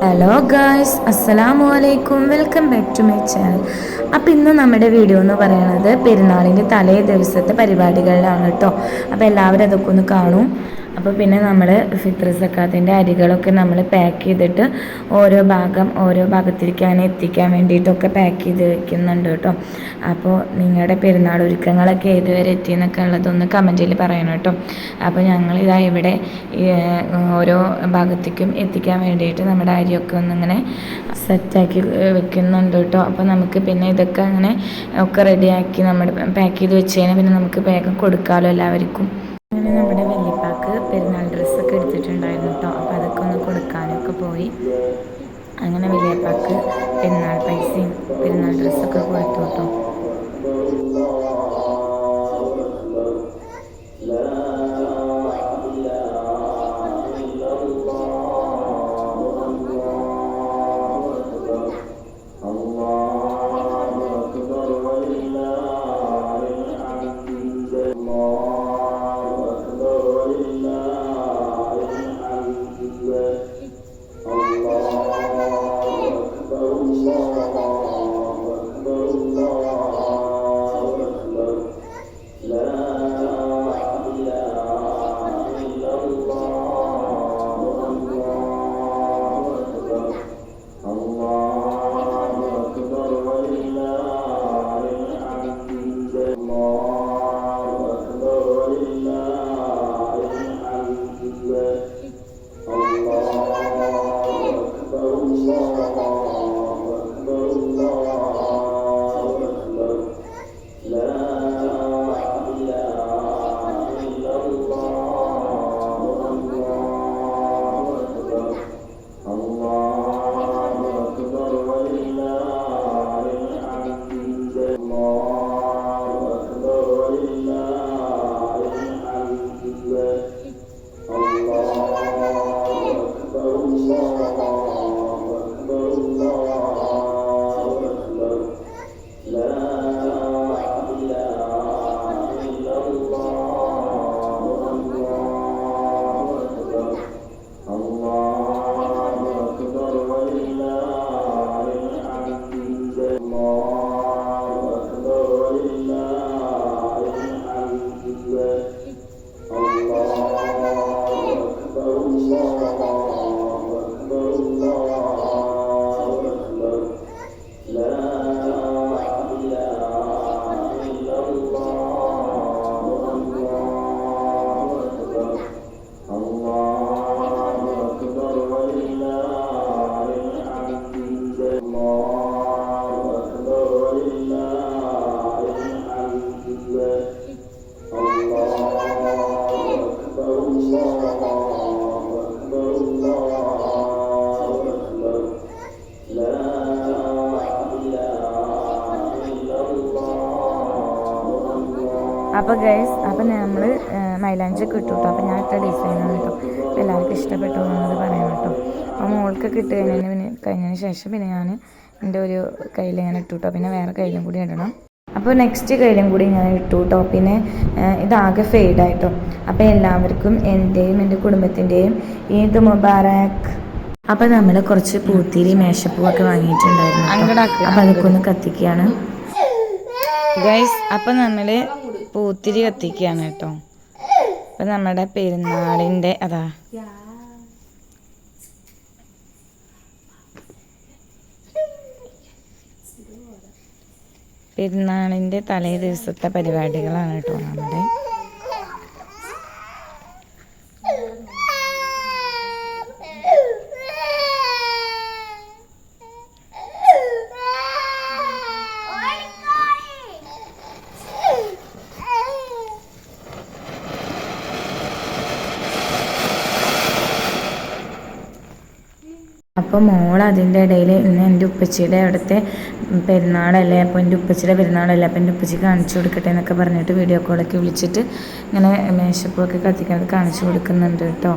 Hello guys, അസ്സലാമു അലൈക്കും. Welcome back to my channel. അപ്പോൾ ഇന്ന് നമ്മുടെ വീഡിയോ എന്ന് പറയുന്നത് പെരുന്നാളിൻ്റെ തലേ ദിവസത്തെ പരിപാടികളിലാണ് കേട്ടോ. അപ്പോൾ എല്ലാവരും അതൊക്കെ ഒന്ന് കാണും. അപ്പോൾ പിന്നെ നമ്മൾ ഫിത്ർ സക്കാത്തിൻ്റെ അരികളൊക്കെ നമ്മൾ പാക്ക് ചെയ്തിട്ട് ഓരോ ഭാഗത്തിലേക്ക് അങ്ങനെ എത്തിക്കാൻ വേണ്ടിയിട്ടൊക്കെ പാക്ക് ചെയ്ത് വെക്കുന്നുണ്ട് കേട്ടോ. അപ്പോൾ നിങ്ങളുടെ പെരുന്നാൾ ഒരുക്കങ്ങളൊക്കെ ഏതുവരെ എത്തിയെന്നൊക്കെ ഉള്ളതൊന്ന് കമൻറ്റിൽ പറയണം കേട്ടോ. അപ്പോൾ ഞങ്ങളിതാ ഇവിടെ ഓരോ ഭാഗത്തേക്കും എത്തിക്കാൻ വേണ്ടിയിട്ട് നമ്മുടെ അരിയൊക്കെ ഒന്നിങ്ങനെ സെറ്റാക്കി വെക്കുന്നുണ്ട് കേട്ടോ. അപ്പോൾ നമുക്ക് പിന്നെ ഇതൊക്കെ അങ്ങനെ ഒക്കെ റെഡിയാക്കി നമ്മുടെ പാക്ക് ചെയ്ത് വെച്ച് കഴിഞ്ഞാൽ പിന്നെ നമുക്ക് വേഗം കൊടുക്കാമല്ലോ എല്ലാവർക്കും. അങ്ങനെ നമ്മുടെ വല്യപ്പാക്ക് പെരുന്നാൾ ഡ്രസ്സൊക്കെ എടുത്തിട്ടുണ്ടായിരുന്നു കേട്ടോ. അപ്പോൾ അതൊക്കെ ഒന്ന് കൊടുക്കാനൊക്കെ പോയി. അങ്ങനെ വലിയപ്പാക്ക് പെരുന്നാൾ പൈസയും പെരുന്നാൾ ഡ്രസ്സൊക്കെ കൊടുത്തു കേട്ടോ. അപ്പോൾ ഗൈസ്, അപ്പോൾ നമ്മൾ മൈലാഞ്ചൊക്കെ ഇട്ടു കേട്ടോ. അപ്പോൾ ഞാൻ ഇട്ട ഡിസൈനാണ് കേട്ടോ. അപ്പോൾ എല്ലാവർക്കും ഇഷ്ടപ്പെട്ടു എന്നത് പറയാം കേട്ടോ. അപ്പോൾ മോൾക്കൊക്കെ ഇട്ട് കഴിഞ്ഞതിന് ശേഷം പിന്നെ ഞാൻ എൻ്റെ ഒരു കയ്യിൽ ഇങ്ങനെ ഇട്ടു കേട്ടോ. പിന്നെ വേറെ കയ്യിലും കൂടി ഇടണം. അപ്പോൾ നെക്സ്റ്റ് കയ്യിലും കൂടി ഇങ്ങനെ ഇട്ടു കേട്ടോ. പിന്നെ ഇതാകെ ഫെയ്ഡായിട്ടോ. അപ്പോൾ എല്ലാവർക്കും എൻ്റെയും എൻ്റെ കുടുംബത്തിൻ്റെയും ഈദ് മുബാറക്. അപ്പോൾ നമ്മൾ കുറച്ച് പൂത്തിരി മേശപ്പൂവൊക്കെ വാങ്ങിയിട്ടുണ്ടായിരുന്നു. അപ്പോൾ അതൊക്കെ ഒന്ന് കത്തിക്കുകയാണ് ഗൈസ്. അപ്പം നമ്മൾ പൂത്തിരി കത്തിക്കുകയാണ് കേട്ടോ. അപ്പം നമ്മുടെ പെരുന്നാളിൻ്റെ പെരുന്നാളിൻ്റെ തലേ ദിവസത്തെ പരിപാടികളാണ് കേട്ടോ നമ്മുടെ. അപ്പോൾ മോൾ അതിൻ്റെ ഇടയിൽ ഇന്ന് എൻ്റെ ഉപ്പച്ചിയുടെ അവിടുത്തെ പെരുന്നാളല്ലേ, അപ്പോൾ എൻ്റെ ഉപ്പച്ചിയുടെ പെരുന്നാളല്ലേ, അപ്പോൾ എൻ്റെ ഉപ്പച്ചി കാണിച്ചു കൊടുക്കട്ടെ എന്നൊക്കെ പറഞ്ഞിട്ട് വീഡിയോ കോളൊക്കെ വിളിച്ചിട്ട് ഇങ്ങനെ മേശപ്പൊക്കെ കത്തിക്കുന്നത് കാണിച്ചു കൊടുക്കുന്നുണ്ട് കേട്ടോ.